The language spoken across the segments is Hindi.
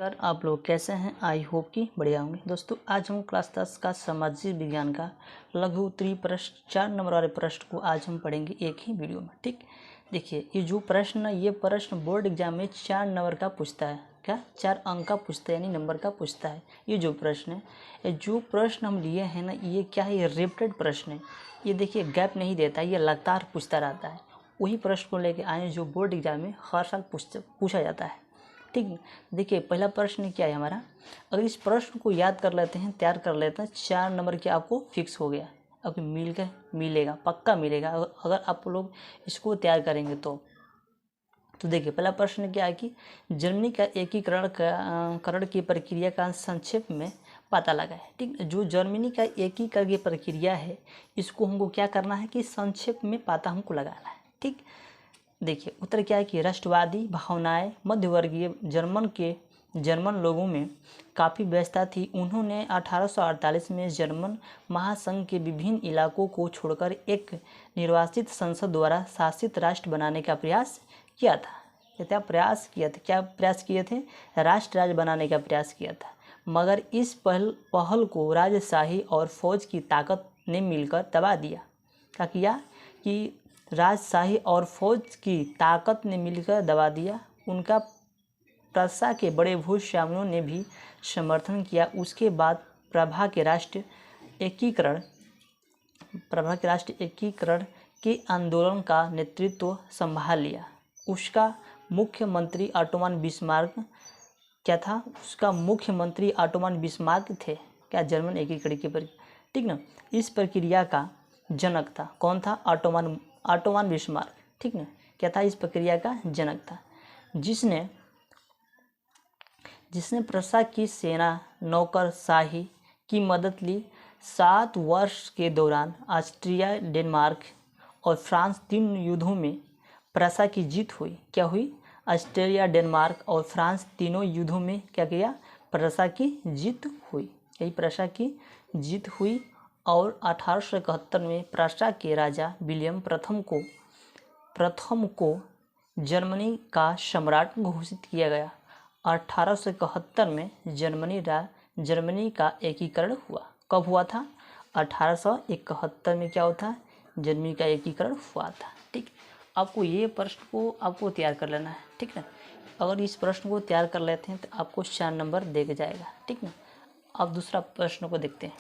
कर आप लोग कैसे हैं। आई होप कि बढ़िया होंगे। दोस्तों आज हम क्लास 10 का सामाजिक विज्ञान का लघु उत्तरीय प्रश्न 4 नंबर वाले प्रश्न को आज हम पढ़ेंगे एक ही वीडियो में। ठीक, देखिए ये जो प्रश्न है ये प्रश्न बोर्ड एग्जाम में 4 नंबर का पूछता है। क्या 4 अंक का पूछता है, यानी नंबर का पूछता है। ये जो प्रश्न है, ये जो प्रश्न हम लिए हैं ना, ये क्या है, ये रिपीटेड प्रश्न है। ये देखिए गैप नहीं देता, ये लगातार पूछता रहता है। वही प्रश्न को लेके आए जो बोर्ड एग्जाम में हर साल पूछा जाता है। ठीक, देखिए पहला प्रश्न क्या है हमारा। अगर इस प्रश्न को याद कर लेते हैं, तैयार कर लेते हैं, 4 नंबर के आपको फिक्स हो गया। आपको मिलेगा, पक्का मिलेगा अगर आप लोग इसको तैयार करेंगे तो देखिए पहला प्रश्न क्या है कि जर्मनी का एकीकरण की प्रक्रिया का संक्षेप में पता लगाए। ठीक, जो जर्मनी का एकीकरण की प्रक्रिया है इसको हमको क्या करना है कि संक्षेप में पता हमको लगाना है। ठीक, देखिए उत्तर क्या है कि राष्ट्रवादी भावनाएं मध्यवर्गीय जर्मन लोगों में काफ़ी व्यस्तता थी। उन्होंने 1848 में जर्मन महासंघ के विभिन्न इलाकों को छोड़कर एक निर्वासित संसद द्वारा शासित राष्ट्र बनाने का प्रयास किया था। क्या प्रयास किए थे? राष्ट्र राज्य बनाने का प्रयास किया था, मगर इस पहल को राजशाही और फौज की ताकत ने मिलकर दबा दिया। क्या किया कि राजशाही और फौज की ताकत ने मिलकर दबा दिया। उनका प्रशा के बड़े भूस्वामियों ने भी समर्थन किया। उसके बाद प्रभा के राष्ट्र एकीकरण के आंदोलन का नेतृत्व संभाल लिया। उसका मुख्यमंत्री ऑटोमन बिस्मार्क क्या था? उसका मुख्यमंत्री ऑटोमन बिस्मार्क थे। क्या जर्मन एकीकरण की प्रक्रिया, ठीक ना, इस प्रक्रिया का जनक था। कौन था? Ottoman Bismarck. ठीक ना, क्या था? इस प्रक्रिया का जनक था, जिसने प्रशा की सेना नौकरशाही की मदद ली। 7 वर्ष के दौरान ऑस्ट्रिया, डेनमार्क और फ्रांस 3 युद्धों में प्रशा की जीत हुई। क्या हुई? ऑस्ट्रिया, डेनमार्क और फ्रांस तीनों युद्धों में क्या किया? प्रशा की जीत हुई। यही प्रशा की जीत हुई। और 1871 में प्रशा के राजा विलियम प्रथम को जर्मनी का सम्राट घोषित किया गया। 1871 में जर्मनी का एकीकरण हुआ। कब हुआ था? 1871 में क्या हुआ था? जर्मनी का एकीकरण हुआ था। ठीक, आपको ये प्रश्न को आपको तैयार कर लेना है। ठीक ना, अगर इस प्रश्न को तैयार कर लेते हैं तो आपको 4 नंबर दे जाएगा। ठीक ना, अब दूसरा प्रश्न को देखते हैं।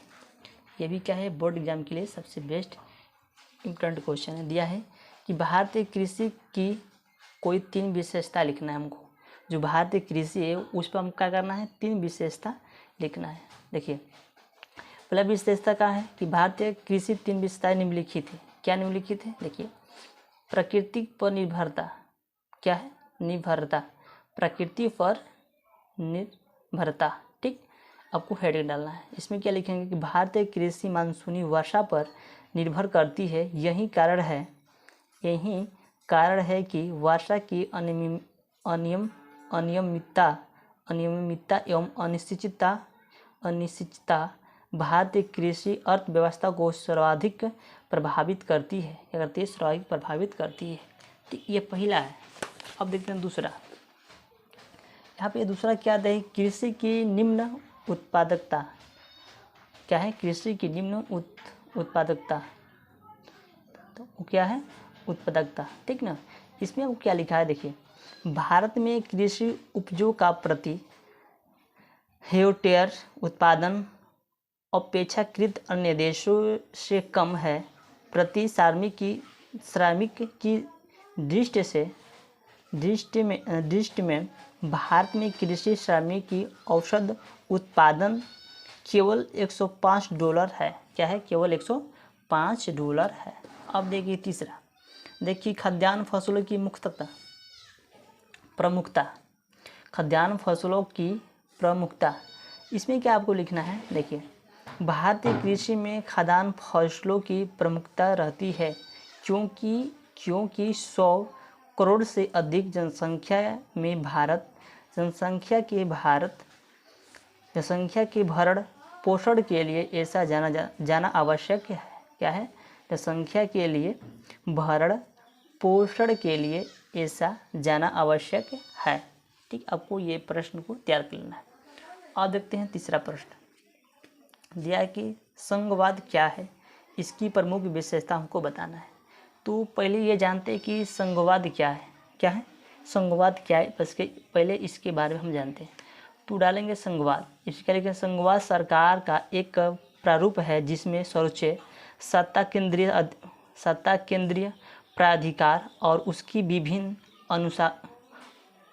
ये भी क्या है, बोर्ड एग्जाम के लिए सबसे बेस्ट इम्पोर्टेंट क्वेश्चन है। दिया है कि भारतीय कृषि की कोई 3 विशेषता लिखना है हमको। जो भारतीय कृषि है उस पर हम क्या करना है? 3 विशेषता लिखना है। देखिए पहला विशेषता क्या है कि भारतीय कृषि 3 विशेषताएं निम्नलिखित है। क्या निम्नलिखित है? देखिए प्रकृति पर निर्भरता। क्या है? निर्भरता, प्रकृति पर निर्भरता। ठीक, आपको हेडिंग डालना है। इसमें क्या लिखेंगे कि भारतीय कृषि मानसूनी वर्षा पर निर्भर करती है। यही कारण है कि वर्षा की अनियमितता एवं अनिश्चितता भारतीय कृषि अर्थव्यवस्था को सर्वाधिक प्रभावित करती है। क्या करती है? सर्वाधिक प्रभावित करती है। ठीक, ये पहला है। अब देखते हैं दूसरा। यहाँ पे दूसरा क्या है? कृषि की निम्न उत्पादकता। क्या है? कृषि की निम्न उत्पादकता, तो क्या है? उत्पादकता। ठीक ना, इसमें वो क्या लिखा है? देखिए भारत में कृषि उपजों का प्रति हेक्टेयर उत्पादन अपेक्षाकृत अन्य देशों से कम है। प्रति श्रमिक की दृष्टि में भारत में कृषि श्रमिक की औसत उत्पादन केवल $105 है। क्या है? केवल $105 है। अब देखिए तीसरा। देखिए खाद्यान्न फसलों की प्रमुखता। खाद्यान्न फसलों की प्रमुखता, इसमें क्या आपको लिखना है? देखिए भारतीय कृषि में खाद्यान्न फसलों की प्रमुखता रहती है क्योंकि 100 करोड़ से अधिक जनसंख्या के भरण पोषण के लिए ऐसा जाना आवश्यक है। क्या है? जनसंख्या के लिए भरण पोषण के लिए ऐसा जाना आवश्यक है। ठीक, आपको ये प्रश्न को तैयार कर लेना है। अब देखते हैं तीसरा प्रश्न दिया है कि संघवाद क्या है, इसकी प्रमुख विशेषता हमको बताना है। तो पहले ये जानते हैं कि संघवाद क्या है। क्या है संघवाद, क्या है, बस के पहले इसके बारे में हम जानते हैं। तो डालेंगे संघवाद, इसके लिए संघवाद सरकार का एक प्रारूप है जिसमें सर्वोच्च सत्ता केंद्रीय प्राधिकार और उसकी विभिन्न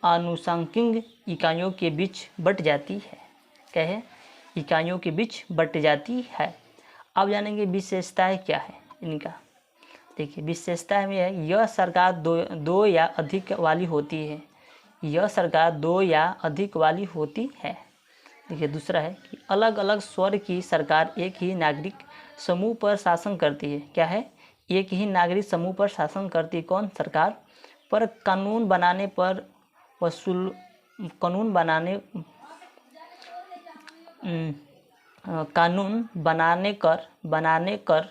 अनुषंगिक इकाइयों के बीच बट जाती है। क्या है, इकाइयों के बीच बट जाती है। अब जानेंगे विशेषताएं क्या है इनका। देखिए विशेषता में है यह सरकार दो या अधिक वाली होती है। यह सरकार दो या अधिक वाली होती है। देखिए दूसरा है कि अलग अलग स्वर की सरकार एक ही नागरिक समूह पर शासन करती है। क्या है, एक ही नागरिक समूह पर शासन करती है। कौन, सरकार। पर कानून बनाने पर बनाने कर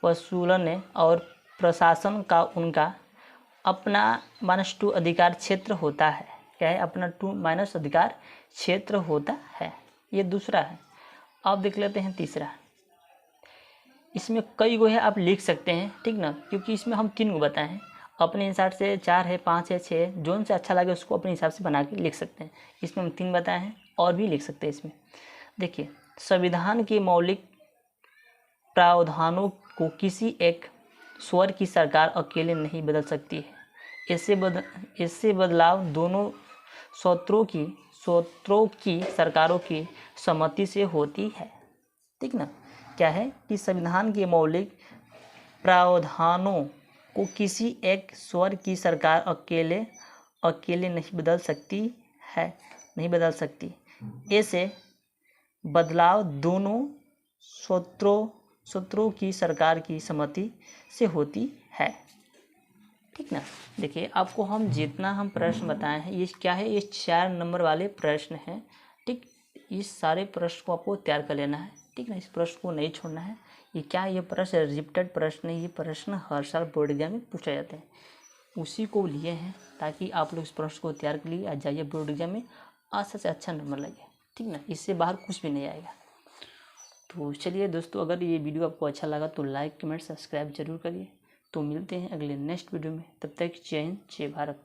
वसूलने और प्रशासन का उनका अपना -2 अधिकार क्षेत्र होता है। क्या है, अपना 2- अधिकार क्षेत्र होता है। ये दूसरा है। अब देख लेते हैं तीसरा। इसमें कई गो है, आप लिख सकते हैं, ठीक ना, क्योंकि इसमें हम 3 गो बताए हैं। अपने हिसाब से 4 है, 5 है, 6 है, जोन से अच्छा लगे उसको अपने हिसाब से बना के लिख सकते हैं। इसमें हम 3 बताए हैं, और भी लिख सकते हैं इसमें। देखिए संविधान के मौलिक प्रावधानों को किसी एक स्वर की सरकार अकेले नहीं बदल सकती है। इससे बदलाव दोनों स्रोतों की सरकारों की सहमति से होती है। ठीक ना। क्या है कि संविधान के मौलिक प्रावधानों को किसी एक स्वर की सरकार अकेले नहीं बदल सकती। ऐसे बदलाव दोनों स्रोतों की सरकार की सहमति से होती है। ठीक ना। देखिए आपको हम जितना हम प्रश्न बताए हैं ये क्या है, ये 4 नंबर वाले प्रश्न हैं। ठीक, इस सारे प्रश्न को आपको तैयार कर लेना है। ठीक ना, इस प्रश्न को नहीं छोड़ना है। ये क्या है, ये प्रश्न रिपीटेड प्रश्न है। ये प्रश्न हर साल बोर्ड एग्जाम में पूछे जाते हैं, उसी को लिए हैं ताकि आप लोग इस प्रश्न को तैयार कर लिए आ जाइए बोर्ड एग्जाम में अच्छा से अच्छा नंबर लगे। ठीक ना, इससे बाहर कुछ भी नहीं आएगा। तो चलिए दोस्तों, अगर ये वीडियो आपको अच्छा लगा तो लाइक कमेंट सब्सक्राइब जरूर करिए। तो मिलते हैं अगले नेक्स्ट वीडियो में, तब तक जय हिंद जय भारत।